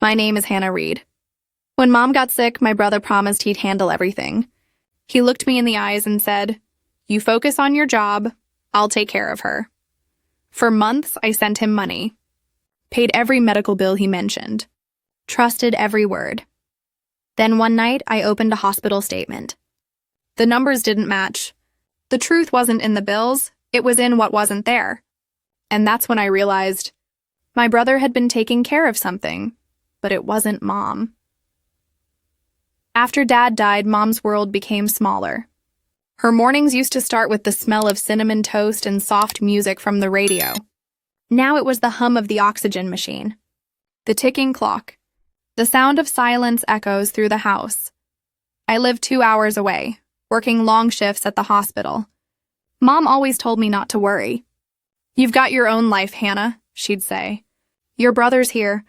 My name is Hannah Reed. When Mom got sick, my brother promised he'd handle everything. He looked me in the eyes and said, "You focus on your job, I'll take care of her." For months, I sent him money, paid every medical bill he mentioned, trusted every word. Then one night, I opened a hospital statement. The numbers didn't match. The truth wasn't in the bills, it was in what wasn't there. And that's when I realized my brother had been taking care of something, but it wasn't Mom. After Dad died, Mom's world became smaller. Her mornings used to start with the smell of cinnamon toast and soft music from the radio. Now it was the hum of the oxygen machine, the ticking clock. The sound of silence echoes through the house. I live 2 hours away, working long shifts at the hospital. Mom always told me not to worry. "You've got your own life, Hannah," she'd say. "Your brother's here.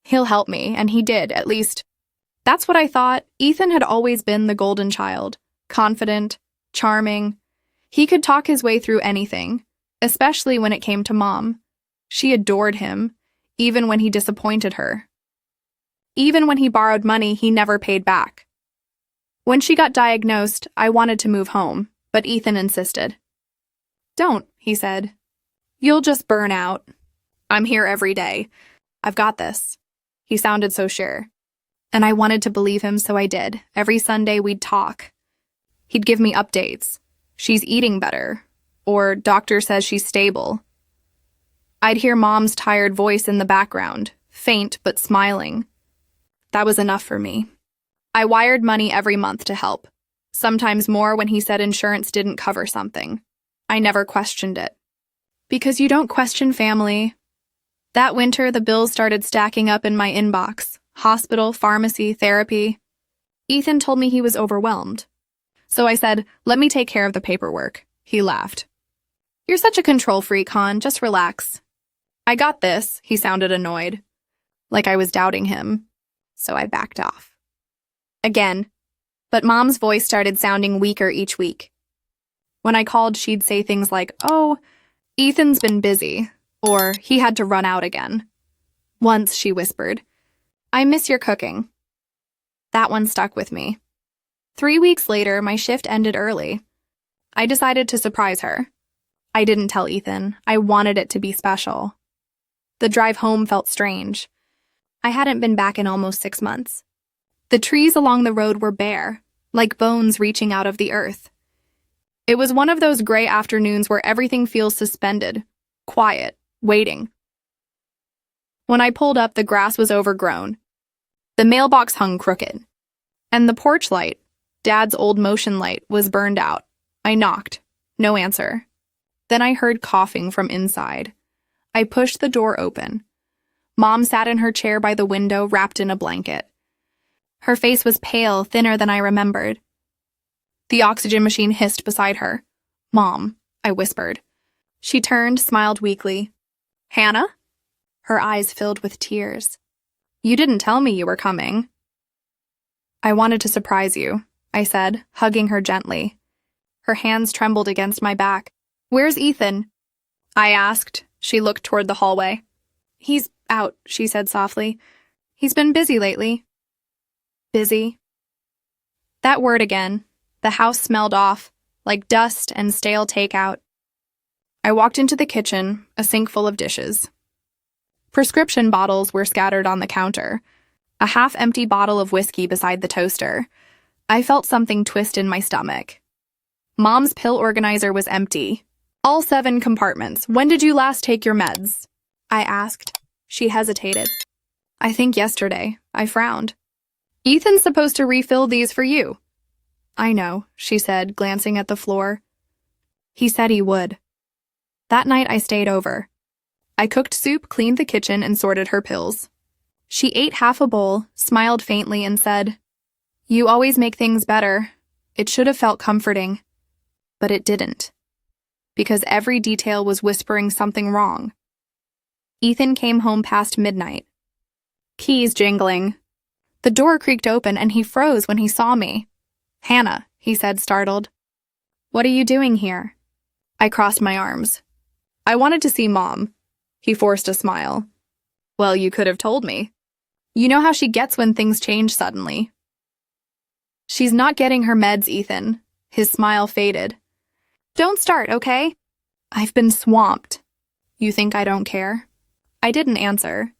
He'll help me," and he did, at least. That's what I thought. Ethan had always been the golden child, confident, charming. He could talk his way through anything, especially when it came to Mom. She adored him, even when he disappointed her. Even when he borrowed money, he never paid back. When she got diagnosed, I wanted to move home, but Ethan insisted. "Don't," he said. "You'll just burn out. I'm here every day. I've got this." He sounded so sure. And I wanted to believe him, so I did. Every Sunday, we'd talk. He'd give me updates. "She's eating better," or "Doctor says she's stable." I'd hear Mom's tired voice in the background, faint but smiling. That was enough for me. I wired money every month to help, sometimes more when he said insurance didn't cover something. I never questioned it. Because you don't question family. That winter, the bills started stacking up in my inbox. Hospital, pharmacy, therapy. Ethan told me he was overwhelmed. So I said, "Let me take care of the paperwork." He laughed. "You're such a control freak, Hon. Just relax." "I got this," he sounded annoyed. Like I was doubting him. So I backed off. Again. But Mom's voice started sounding weaker each week. When I called, she'd say things like, "Oh, Ethan's been busy," or "He had to run out again." Once she whispered, "I miss your cooking." That one stuck with me. 3 weeks later, my shift ended early. I decided to surprise her. I didn't tell Ethan. I wanted it to be special. The drive home felt strange. I hadn't been back in almost 6 months. The trees along the road were bare, like bones reaching out of the earth. It was one of those gray afternoons where everything feels suspended, quiet, waiting. When I pulled up, the grass was overgrown. The mailbox hung crooked. And the porch light, Dad's old motion light, was burned out. I knocked. No answer. Then I heard coughing from inside. I pushed the door open. Mom sat in her chair by the window, wrapped in a blanket. Her face was pale, thinner than I remembered. The oxygen machine hissed beside her. "Mom," I whispered. She turned, smiled weakly. "Hannah?" Her eyes filled with tears. "You didn't tell me you were coming." "I wanted to surprise you," I said, hugging her gently. Her hands trembled against my back. "Where's Ethan?" I asked. She looked toward the hallway. "He's out," she said softly. "He's been busy lately." Busy. That word again. The house smelled off, like dust and stale takeout. I walked into the kitchen, a sink full of dishes. Prescription bottles were scattered on the counter, a half-empty bottle of whiskey beside the toaster. I felt something twist in my stomach. Mom's pill organizer was empty. All 7 compartments. "When did you last take your meds?" I asked. She hesitated. "I think yesterday." I frowned. "Ethan's supposed to refill these for you." "I know," she said, glancing at the floor. "He said he would." That night I stayed over. I cooked soup, cleaned the kitchen, and sorted her pills. She ate half a bowl, smiled faintly, and said, "You always make things better." It should have felt comforting. But it didn't. Because every detail was whispering something wrong. Ethan came home past midnight. Keys jingling. The door creaked open and he froze when he saw me. "Hannah," he said, startled. "What are you doing here?" I crossed my arms. "I wanted to see Mom." He forced a smile. "Well, you could have told me." You know how she gets when things change suddenly. She's not getting her meds, Ethan. His smile faded. Don't start, okay? I've been swamped. You think I don't care? I didn't answer.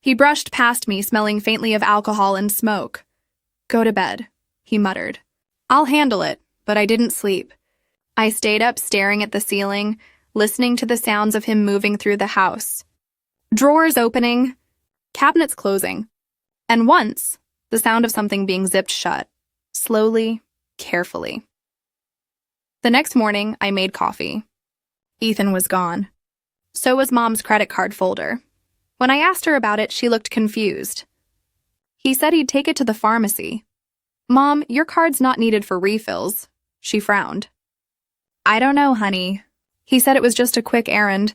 He brushed past me, smelling faintly of alcohol and smoke. Go to bed, he muttered. I'll handle it, but I didn't sleep. I stayed up staring at the ceiling, listening to the sounds of him moving through the house. Drawers opening, cabinets closing, and once, the sound of something being zipped shut, slowly, carefully. The next morning, I made coffee. Ethan was gone. So was Mom's credit card folder. When I asked her about it, she looked confused. He said he'd take it to the pharmacy. Mom, your card's not needed for refills. She frowned. I don't know, honey. He said it was just a quick errand.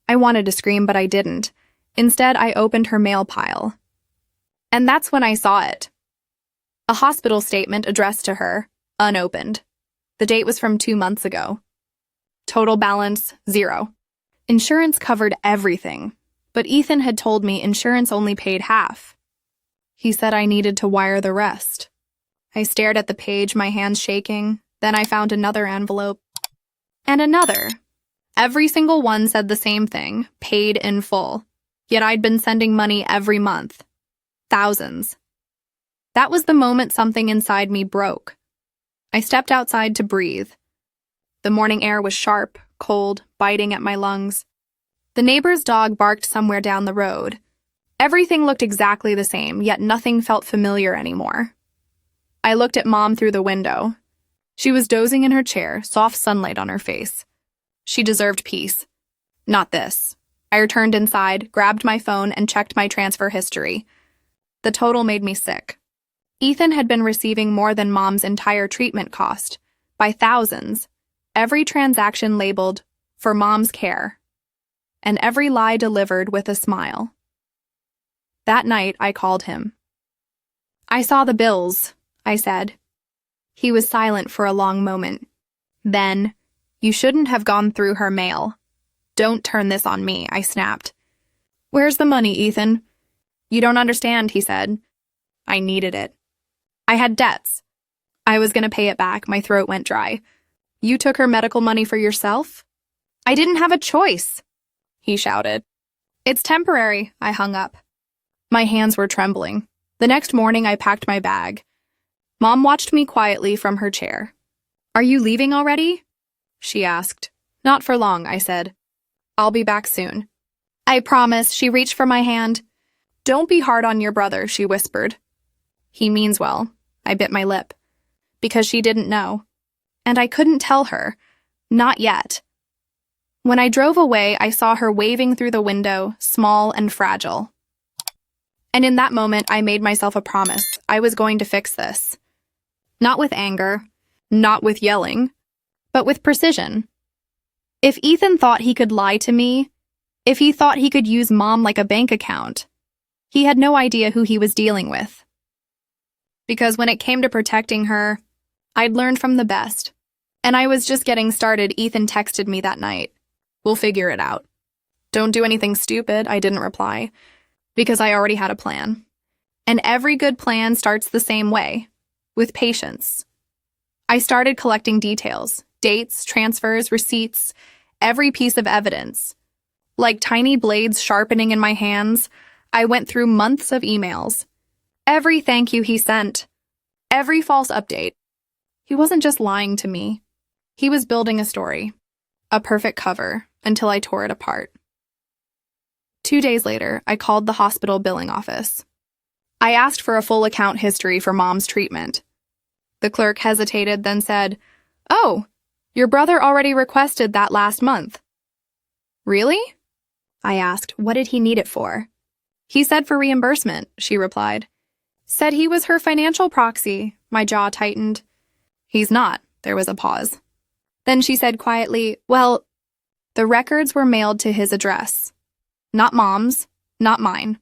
I wanted to scream, but I didn't. Instead, I opened her mail pile. And that's when I saw it. A hospital statement addressed to her, unopened. The date was from 2 months ago. Total balance, 0. Insurance covered everything, but Ethan had told me insurance only paid half. He said I needed to wire the rest. I stared at the page, my hands shaking. Then I found another envelope. And another. Every single one said the same thing, paid in full. Yet I'd been sending money every month. Thousands. That was the moment something inside me broke. I stepped outside to breathe. The morning air was sharp, cold, biting at my lungs. The neighbor's dog barked somewhere down the road. Everything looked exactly the same, yet nothing felt familiar anymore. I looked at Mom through the window. She was dozing in her chair, soft sunlight on her face. She deserved peace. Not this. I returned inside, grabbed my phone, and checked my transfer history. The total made me sick. Ethan had been receiving more than Mom's entire treatment cost, by thousands, every transaction labeled, for Mom's care, and every lie delivered with a smile. That night, I called him. I saw the bills, I said. He was silent for a long moment. Then, you shouldn't have gone through her mail. Don't turn this on me, I snapped. Where's the money, Ethan? You don't understand, he said. I needed it. I had debts. I was going to pay it back. My throat went dry. You took her medical money for yourself? I didn't have a choice, he shouted. It's temporary, I hung up. My hands were trembling. The next morning, I packed my bag. Mom watched me quietly from her chair. Are you leaving already? She asked. Not for long, I said. I'll be back soon. I promise, she reached for my hand. Don't be hard on your brother, she whispered. He means well. I bit my lip. Because she didn't know. And I couldn't tell her. Not yet. When I drove away, I saw her waving through the window, small and fragile. And in that moment, I made myself a promise. I was going to fix this. Not with anger, not with yelling, but with precision. If Ethan thought he could lie to me, if he thought he could use Mom like a bank account, he had no idea who he was dealing with. Because when it came to protecting her, I'd learned from the best. And I was just getting started. Ethan texted me that night. We'll figure it out. Don't do anything stupid, I didn't reply, because I already had a plan. And every good plan starts the same way, with patience. I started collecting details, dates, transfers, receipts, every piece of evidence. Like tiny blades sharpening in my hands, I went through months of emails. Every thank you he sent. Every false update. He wasn't just lying to me. He was building a story. A perfect cover, until I tore it apart. 2 days later, I called the hospital billing office. I asked for a full account history for Mom's treatment. The clerk hesitated, then said, "Oh, your brother already requested that last month." "Really?" I asked. What did he need it for? "He said for reimbursement," she replied. "Said he was her financial proxy." My jaw tightened. "He's not." There was a pause. Then she said quietly, "Well, the records were mailed to his address. Not Mom's, not mine.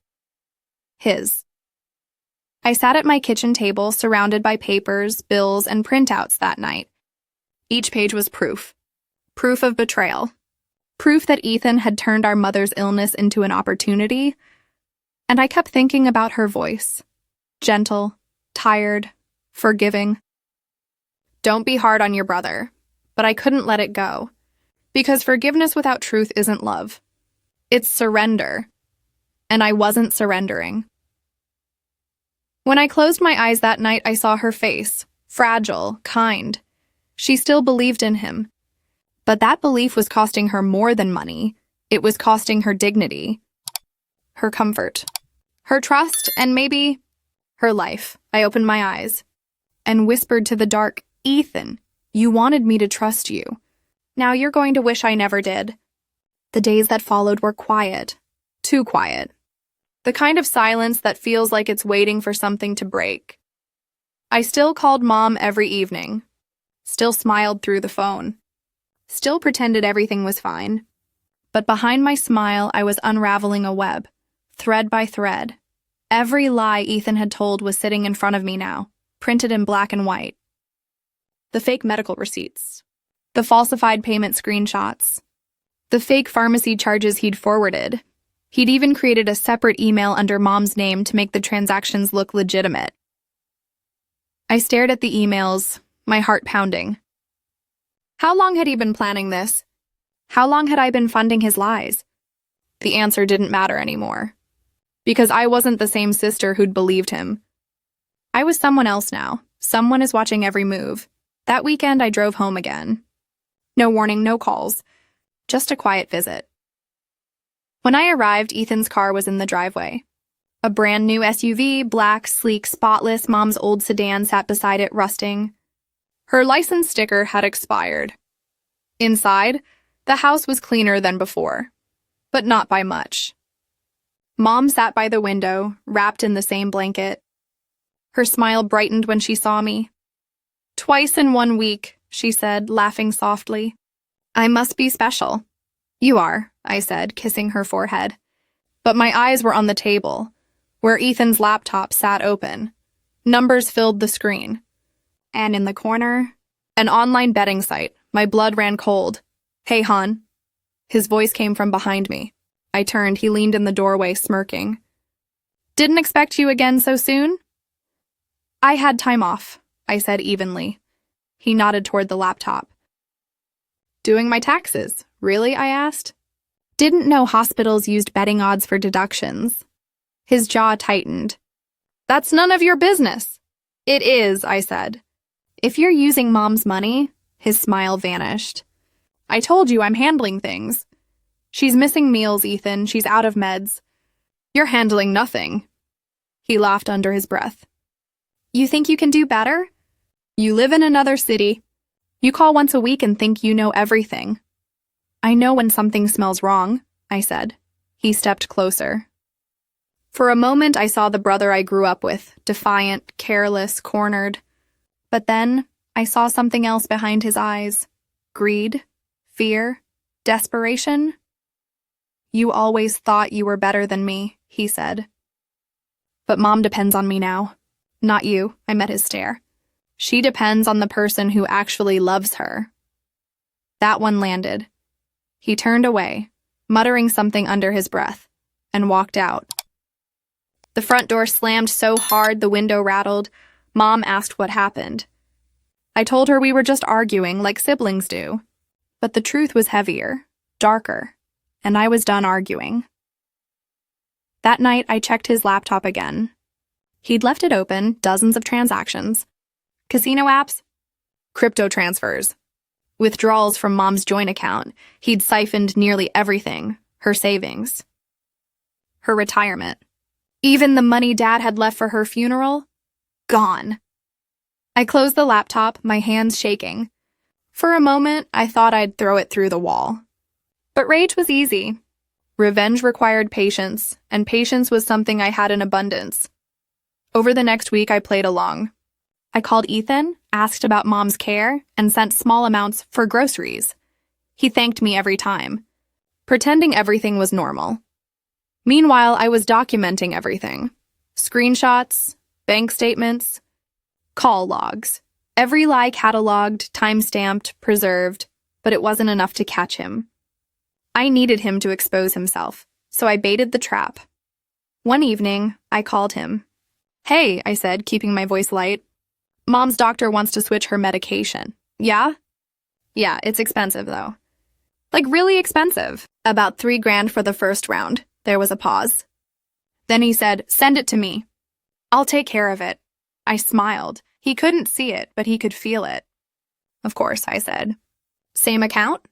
His." I sat at my kitchen table surrounded by papers, bills, and printouts that night. Each page was proof. Proof of betrayal. Proof that Ethan had turned our mother's illness into an opportunity. And I kept thinking about her voice. Gentle, tired, forgiving. Don't be hard on your brother. But I couldn't let it go. Because forgiveness without truth isn't love. It's surrender. And I wasn't surrendering. When I closed my eyes that night, I saw her face, fragile, kind. She still believed in him. But that belief was costing her more than money. It was costing her dignity, her comfort, her trust, and maybe her life. I opened my eyes and whispered to the dark, "Ethan, you wanted me to trust you. Now you're going to wish I never did." The days that followed were quiet, too quiet. The kind of silence that feels like it's waiting for something to break. I still called Mom every evening, still smiled through the phone, still pretended everything was fine. But behind my smile, I was unraveling a web, thread by thread. Every lie Ethan had told was sitting in front of me now, printed in black and white. The fake medical receipts, the falsified payment screenshots, the fake pharmacy charges he'd forwarded. He'd even created a separate email under Mom's name to make the transactions look legitimate. I stared at the emails, my heart pounding. How long had he been planning this? How long had I been funding his lies? The answer didn't matter anymore. Because I wasn't the same sister who'd believed him. I was someone else now. Someone is watching every move. That weekend, I drove home again. No warning, no calls. Just a quiet visit. When I arrived, Ethan's car was in the driveway. A brand new SUV, black, sleek, spotless. Mom's old sedan sat beside it, rusting. Her license sticker had expired. Inside, the house was cleaner than before, but not by much. Mom sat by the window, wrapped in the same blanket. Her smile brightened when she saw me. "Twice in 1 week," she said, laughing softly. "I must be special." "You are," I said, kissing her forehead. But my eyes were on the table, where Ethan's laptop sat open. Numbers filled the screen. And in the corner, an online betting site. My blood ran cold. "Hey, hon." His voice came from behind me. I turned. He leaned in the doorway, smirking. "Didn't expect you again so soon?" "I had time off," I said evenly. He nodded toward the laptop. "Doing my taxes. Really?" I asked. Didn't know hospitals used betting odds for deductions. His jaw tightened. "That's none of your business." "It is," I said. "If you're using Mom's money," his smile vanished. "I told you I'm handling things." "She's missing meals, Ethan. She's out of meds." "You're handling nothing." He laughed under his breath. "You think you can do better? You live in another city. You call once a week and think you know everything." "I know when something smells wrong," I said. He stepped closer. For a moment, I saw the brother I grew up with, defiant, careless, cornered. But then, I saw something else behind his eyes. Greed, fear, desperation. "You always thought you were better than me," he said. "But Mom depends on me now." "Not you," I met his stare. "She depends on the person who actually loves her." That one landed. He turned away, muttering something under his breath, and walked out. The front door slammed so hard the window rattled. Mom asked what happened. I told her we were just arguing like siblings do. But the truth was heavier, darker, and I was done arguing. That night, I checked his laptop again. He'd left it open, dozens of transactions. Casino apps, crypto transfers, withdrawals from Mom's joint account. He'd siphoned nearly everything, her savings, her retirement. Even the money Dad had left for her funeral, gone. I closed the laptop, my hands shaking. For a moment, I thought I'd throw it through the wall. But rage was easy. Revenge required patience, and patience was something I had in abundance. Over the next week, I played along. I called Ethan, asked about Mom's care, and sent small amounts for groceries. He thanked me every time, pretending everything was normal. Meanwhile, I was documenting everything. Screenshots, bank statements, call logs. Every lie cataloged, time-stamped, preserved, but it wasn't enough to catch him. I needed him to expose himself, so I baited the trap. One evening, I called him. "Hey," I said, keeping my voice light. "Mom's doctor wants to switch her medication." "Yeah?" "Yeah, it's expensive, though." "Like really expensive. About $3,000 for the first round." There was a pause. Then he said, "Send it to me. I'll take care of it." I smiled. He couldn't see it, but he could feel it. "Of course," I said. "Same account?"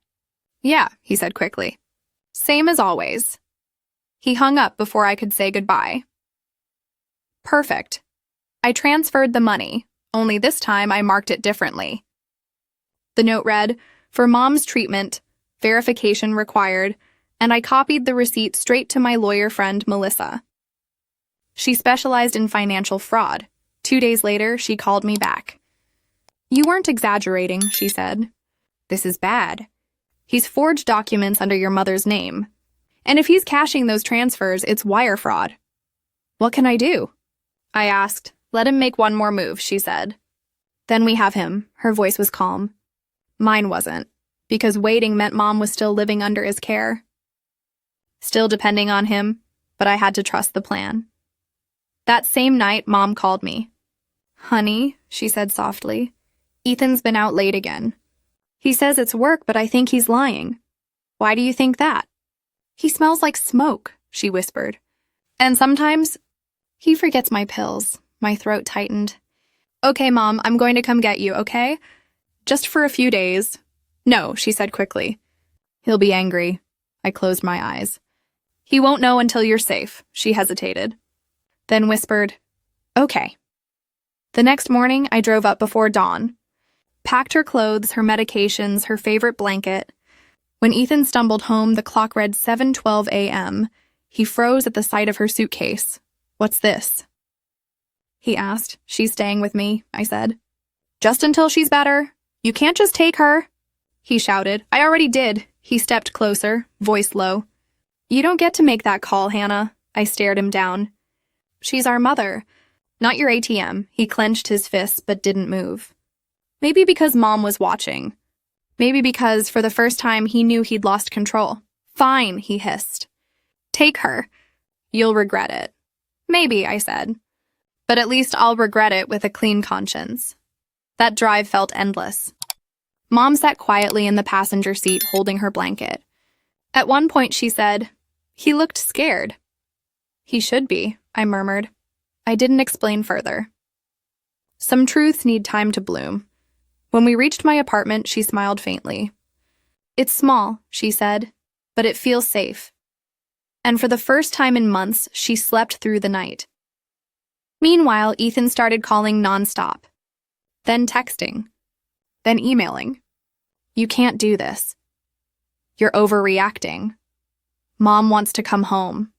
"Yeah," he said quickly. "Same as always." He hung up before I could say goodbye. Perfect. I transferred the money, only this time I marked it differently. The note read, "For Mom's treatment, verification required," and I copied the receipt straight to my lawyer friend, Melissa. She specialized in financial fraud. 2 days later, she called me back. "You weren't exaggerating," she said. "This is bad. He's forged documents under your mother's name. And if he's cashing those transfers, it's wire fraud." "What can I do?" I asked. "Let him make one more move," she said. "Then we have him." Her voice was calm. Mine wasn't, because waiting meant Mom was still living under his care. Still depending on him, but I had to trust the plan. That same night, Mom called me. "Honey," she said softly, "Ethan's been out late again. He says it's work, but I think he's lying." "Why do you think that?" "He smells like smoke," she whispered. "And sometimes he forgets my pills." My throat tightened. "Okay, Mom, I'm going to come get you, okay? Just for a few days." "No," she said quickly. "He'll be angry." I closed my eyes. "He won't know until you're safe," she hesitated. Then whispered, "Okay." The next morning, I drove up before dawn. Packed her clothes, her medications, her favorite blanket. When Ethan stumbled home, the clock read 7:12 a.m. He froze at the sight of her suitcase. "What's this?" he asked. "She's staying with me," I said. "Just until she's better. You can't just take her," he shouted. "I already did." He stepped closer, voice low. "You don't get to make that call, Hannah." I stared him down. "She's our mother, not your ATM." He clenched his fists but didn't move. Maybe because Mom was watching. Maybe because, for the first time, he knew he'd lost control. "Fine," he hissed. "Take her. You'll regret it." "Maybe," I said. "But at least I'll regret it with a clean conscience." That drive felt endless. Mom sat quietly in the passenger seat holding her blanket. At one point she said, "He looked scared." "He should be," I murmured. I didn't explain further. Some truths need time to bloom. When we reached my apartment, she smiled faintly. "It's small," she said, "but it feels safe." And for the first time in months, she slept through the night. Meanwhile, Ethan started calling nonstop. Then texting. Then emailing. "You can't do this. You're overreacting. Mom wants to come home.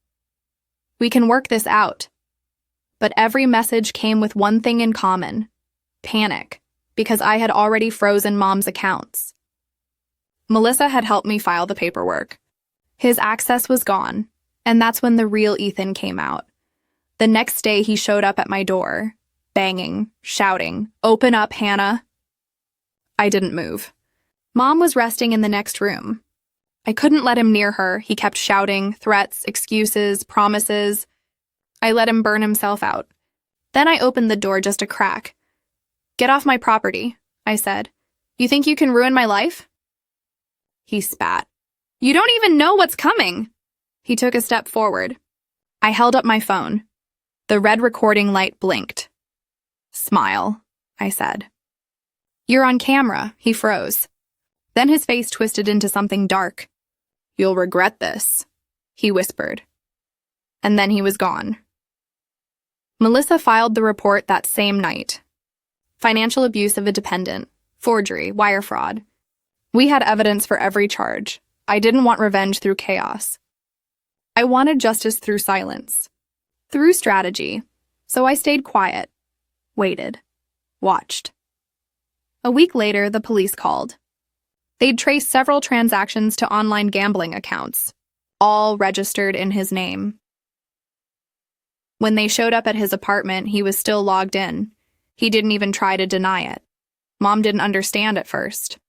We can work this out." But every message came with one thing in common: panic, because I had already frozen Mom's accounts. Melissa had helped me file the paperwork. His access was gone, and that's when the real Ethan came out. The next day he showed up at my door, banging, shouting, "Open up, Hannah." I didn't move. Mom was resting in the next room. I couldn't let him near her. He kept shouting, threats, excuses, promises. I let him burn himself out. Then I opened the door just a crack. "Get off my property," I said. "You think you can ruin my life?" He spat. "You don't even know what's coming." He took a step forward. I held up my phone. The red recording light blinked. "Smile," I said. "You're on camera." He froze. Then his face twisted into something dark. "You'll regret this," he whispered. And then he was gone. Melissa filed the report that same night. Financial abuse of a dependent, forgery, wire fraud. We had evidence for every charge. I didn't want revenge through chaos. I wanted justice through silence, through strategy. So I stayed quiet, waited, watched. A week later, the police called. They'd traced several transactions to online gambling accounts, all registered in his name. When they showed up at his apartment, he was still logged in. He didn't even try to deny it. Mom didn't understand at first.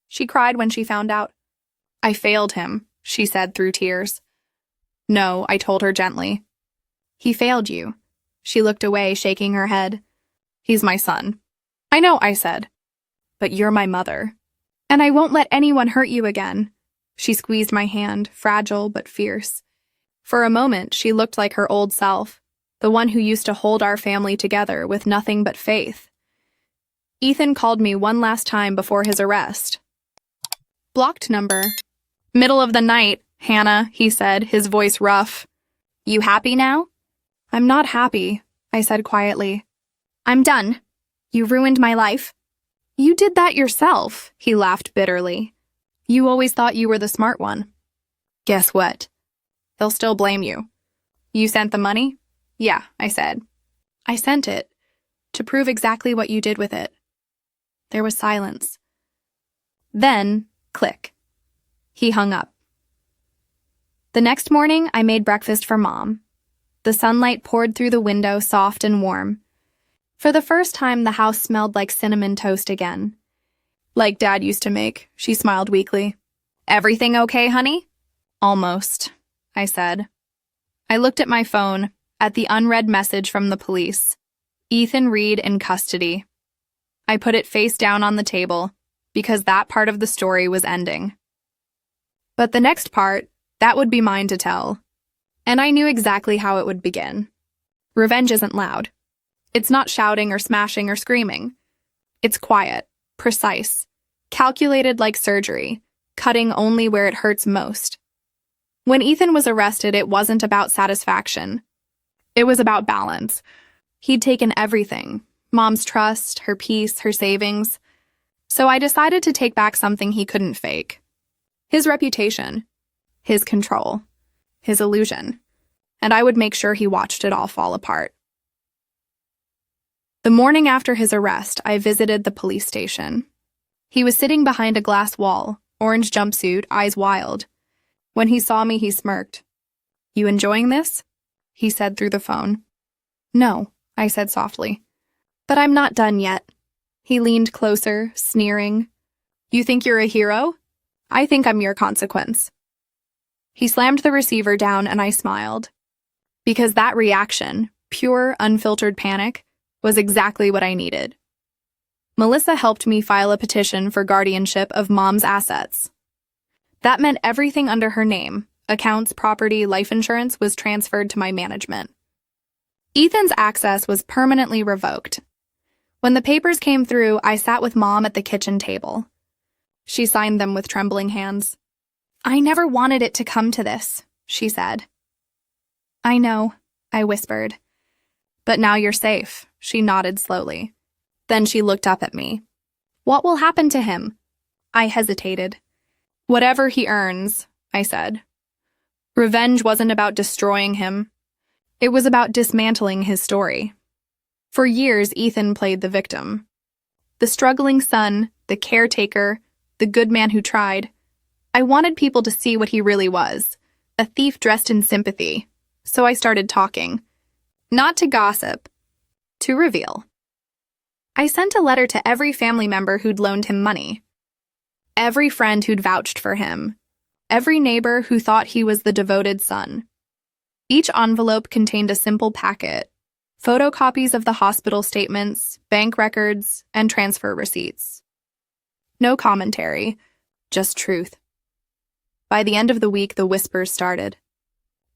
She cried when she found out. "I failed him," she said through tears. "No," I told her gently. He failed you. She looked away, shaking her head. He's my son. I know, I said. But you're my mother. And I won't let anyone hurt you again. She squeezed my hand, fragile but fierce. For a moment, she looked like her old self, the one who used to hold our family together with nothing but faith. Ethan called me one last time before his arrest. Blocked number. Middle of the night, Hannah, he said, his voice rough. You happy now? I'm not happy, I said quietly. I'm done. You ruined my life. You did that yourself, he laughed bitterly. You always thought you were the smart one. Guess what? They'll still blame you. You sent the money? Yeah, I said. I sent it to prove exactly what you did with it. There was silence. Then, click. He hung up. The next morning, I made breakfast for Mom. The sunlight poured through the window, soft and warm. For the first time, the house smelled like cinnamon toast again. Like Dad used to make, she smiled weakly. Everything okay, honey? Almost, I said. I looked at my phone, at the unread message from the police. Ethan Reed in custody. I put it face down on the table, because that part of the story was ending. But the next part, that would be mine to tell. And I knew exactly how it would begin. Revenge isn't loud. It's not shouting or smashing or screaming. It's quiet, precise, calculated like surgery, cutting only where it hurts most. When Ethan was arrested, it wasn't about satisfaction. It was about balance. He'd taken everything, Mom's trust, her peace, her savings. So I decided to take back something he couldn't fake. His reputation, his control, his illusion. And I would make sure he watched it all fall apart. The morning after his arrest, I visited the police station. He was sitting behind a glass wall, orange jumpsuit, eyes wild. When he saw me, he smirked. You enjoying this? He said through the phone. No, I said softly. But I'm not done yet. He leaned closer, sneering. You think you're a hero? I think I'm your consequence. He slammed the receiver down and I smiled. Because that reaction, pure, unfiltered panic, was exactly what I needed. Melissa helped me file a petition for guardianship of Mom's assets. That meant everything under her name, accounts, property, life insurance, was transferred to my management. Ethan's access was permanently revoked. When the papers came through, I sat with Mom at the kitchen table. She signed them with trembling hands. I never wanted it to come to this, she said. I know, I whispered. But now you're safe, she nodded slowly. Then she looked up at me. What will happen to him? I hesitated. Whatever he earns, I said. Revenge wasn't about destroying him. It was about dismantling his story. For years, Ethan played the victim. The struggling son, the caretaker, the good man who tried. I wanted people to see what he really was, a thief dressed in sympathy. So I started talking. Not to gossip, to reveal. I sent a letter to every family member who'd loaned him money. Every friend who'd vouched for him. Every neighbor who thought he was the devoted son. Each envelope contained a simple packet. Photocopies of the hospital statements, bank records, and transfer receipts. No commentary, just truth. By the end of the week, the whispers started.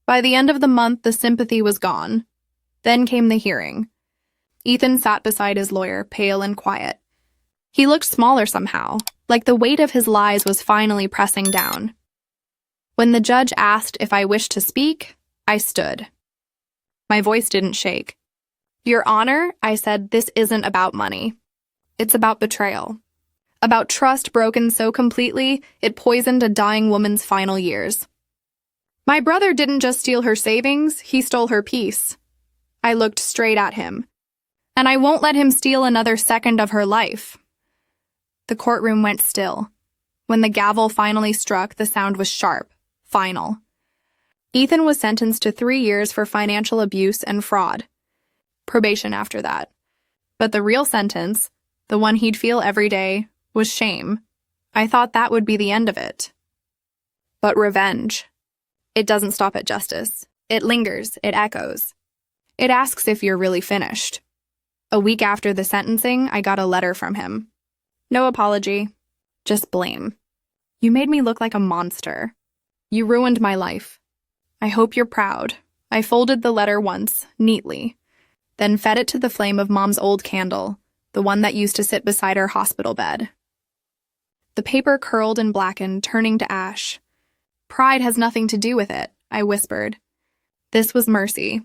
By the end of the month, the sympathy was gone. Then came the hearing. Ethan sat beside his lawyer, pale and quiet. He looked smaller somehow, like the weight of his lies was finally pressing down. When the judge asked if I wished to speak, I stood. My voice didn't shake. Your Honor, I said, this isn't about money. It's about betrayal. About trust broken so completely, it poisoned a dying woman's final years. My brother didn't just steal her savings, he stole her peace. I looked straight at him. And I won't let him steal another second of her life. The courtroom went still. When the gavel finally struck, the sound was sharp, final. Ethan was sentenced to 3 years for financial abuse and fraud. Probation after that. But the real sentence, the one he'd feel every day, was shame. I thought that would be the end of it. But revenge. It doesn't stop at justice. It lingers, it echoes. It asks if you're really finished. A week after the sentencing, I got a letter from him. No apology, just blame. You made me look like a monster. You ruined my life. I hope you're proud. I folded the letter once, neatly, then fed it to the flame of Mom's old candle, the one that used to sit beside her hospital bed. The paper curled and blackened, turning to ash. Pride has nothing to do with it, I whispered. This was mercy.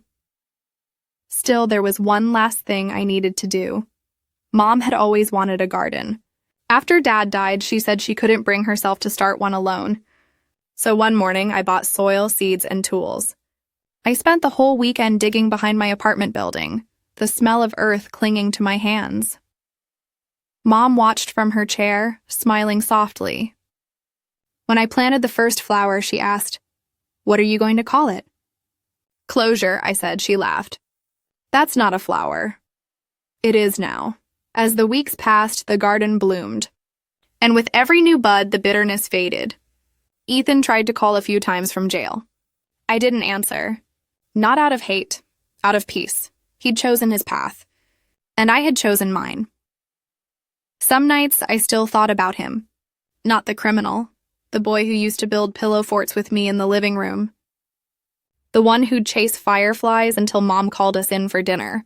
Still, there was one last thing I needed to do. Mom had always wanted a garden. After Dad died, she said she couldn't bring herself to start one alone. So one morning, I bought soil, seeds, and tools. I spent the whole weekend digging behind my apartment building, the smell of earth clinging to my hands. Mom watched from her chair, smiling softly. When I planted the first flower, she asked, "What are you going to call it?" "Closure," I said. She laughed. "That's not a flower." It is now. As the weeks passed, the garden bloomed. And with every new bud, the bitterness faded. Ethan tried to call a few times from jail. I didn't answer. Not out of hate, out of peace. He'd chosen his path. And I had chosen mine. Some nights, I still thought about him. Not the criminal, the boy who used to build pillow forts with me in the living room. The one who'd chase fireflies until Mom called us in for dinner.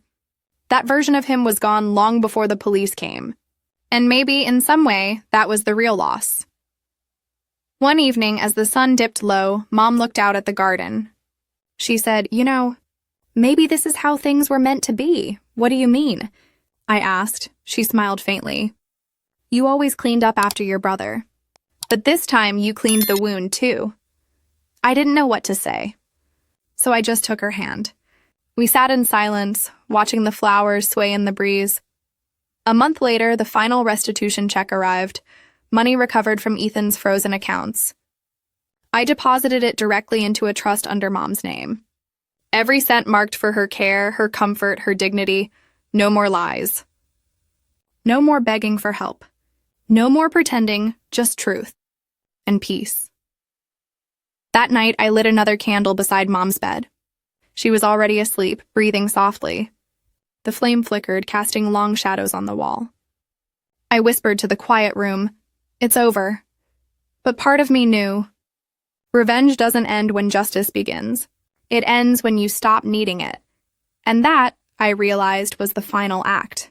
That version of him was gone long before the police came. And maybe, in some way, that was the real loss. One evening, as the sun dipped low, Mom looked out at the garden. She said, "Maybe this is how things were meant to be. What do you mean?" I asked. She smiled faintly. "You always cleaned up after your brother. But this time, you cleaned the wound, too." I didn't know what to say. So I just took her hand. We sat in silence, watching the flowers sway in the breeze. A month later, the final restitution check arrived, money recovered from Ethan's frozen accounts. I deposited it directly into a trust under Mom's name. Every cent marked for her care, her comfort, her dignity. No more lies. No more begging for help. No more pretending, just truth. And peace. That night, I lit another candle beside Mom's bed. She was already asleep, breathing softly. The flame flickered, casting long shadows on the wall. I whispered to the quiet room, "It's over." But part of me knew. Revenge doesn't end when justice begins. It ends when you stop needing it. And that, I realized, was the final act.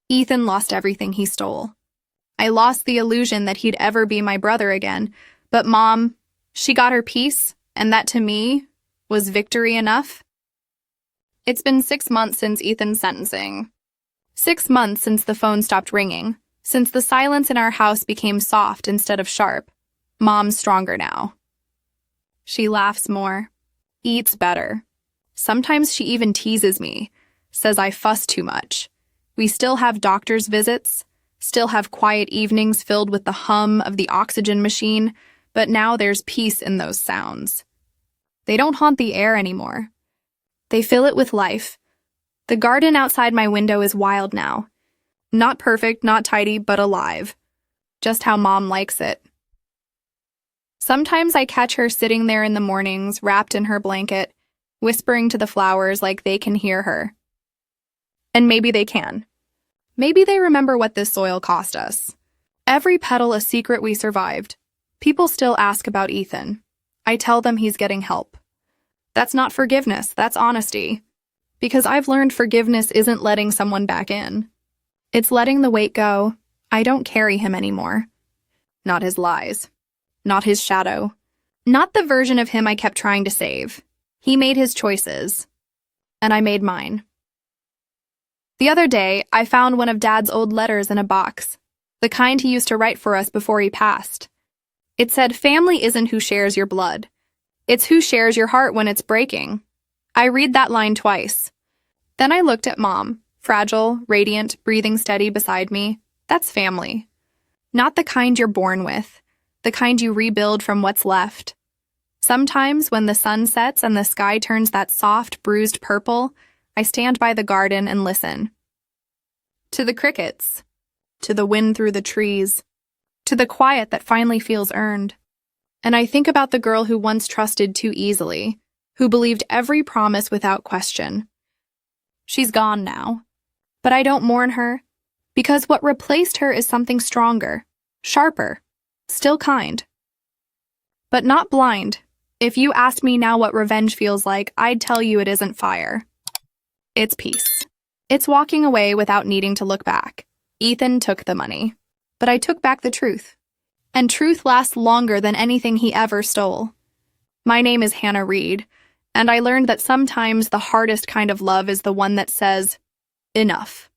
Ethan lost everything he stole. I lost the illusion that he'd ever be my brother again. But Mom, she got her peace, and that to me was victory enough. It's been 6 months since Ethan's sentencing. 6 months since the phone stopped ringing, since the silence in our house became soft instead of sharp. Mom's stronger now. She laughs more, eats better. Sometimes she even teases me, says I fuss too much. We still have doctor's visits, still have quiet evenings filled with the hum of the oxygen machine, but now there's peace in those sounds. They don't haunt the air anymore. They fill it with life. The garden outside my window is wild now. Not perfect, not tidy, but alive. Just how Mom likes it. Sometimes I catch her sitting there in the mornings, wrapped in her blanket, whispering to the flowers like they can hear her. And maybe they can. Maybe they remember what this soil cost us. Every petal a secret we survived. People still ask about Ethan. I tell them he's getting help. That's not forgiveness, that's honesty. Because I've learned forgiveness isn't letting someone back in. It's letting the weight go. I don't carry him anymore. Not his lies. Not his shadow. Not the version of him I kept trying to save. He made his choices. And I made mine. The other day, I found one of Dad's old letters in a box. The kind he used to write for us before he passed. It said, "Family isn't who shares your blood. It's who shares your heart when it's breaking." I read that line twice. Then I looked at Mom, fragile, radiant, breathing steady beside me. That's family. Not the kind you're born with, the kind you rebuild from what's left. Sometimes, when the sun sets and the sky turns that soft, bruised purple, I stand by the garden and listen. To the crickets, to the wind through the trees, to the quiet that finally feels earned. And I think about the girl who once trusted too easily, who believed every promise without question. She's gone now, but I don't mourn her, because what replaced her is something stronger, sharper, still kind. But not blind. If you asked me now what revenge feels like, I'd tell you it isn't fire. It's peace. It's walking away without needing to look back. Ethan took the money, but I took back the truth. And truth lasts longer than anything he ever stole. My name is Hannah Reed, and I learned that sometimes the hardest kind of love is the one that says, enough.